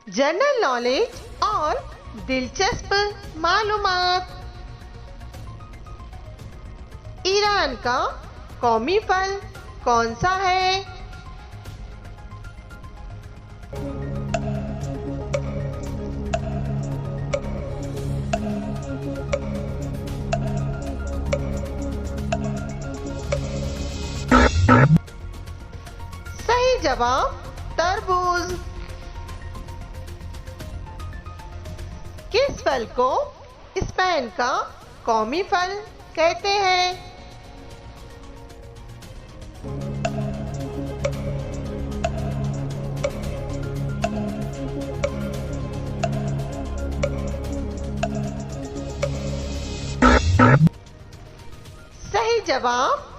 General knowledge और दिलचस्प मालूमात। ईरान का कौमी फल कौन सा है? सही जवाब तरबूज। किस फल को स्पेन का कौमी फल कहते हैं? सही जवाब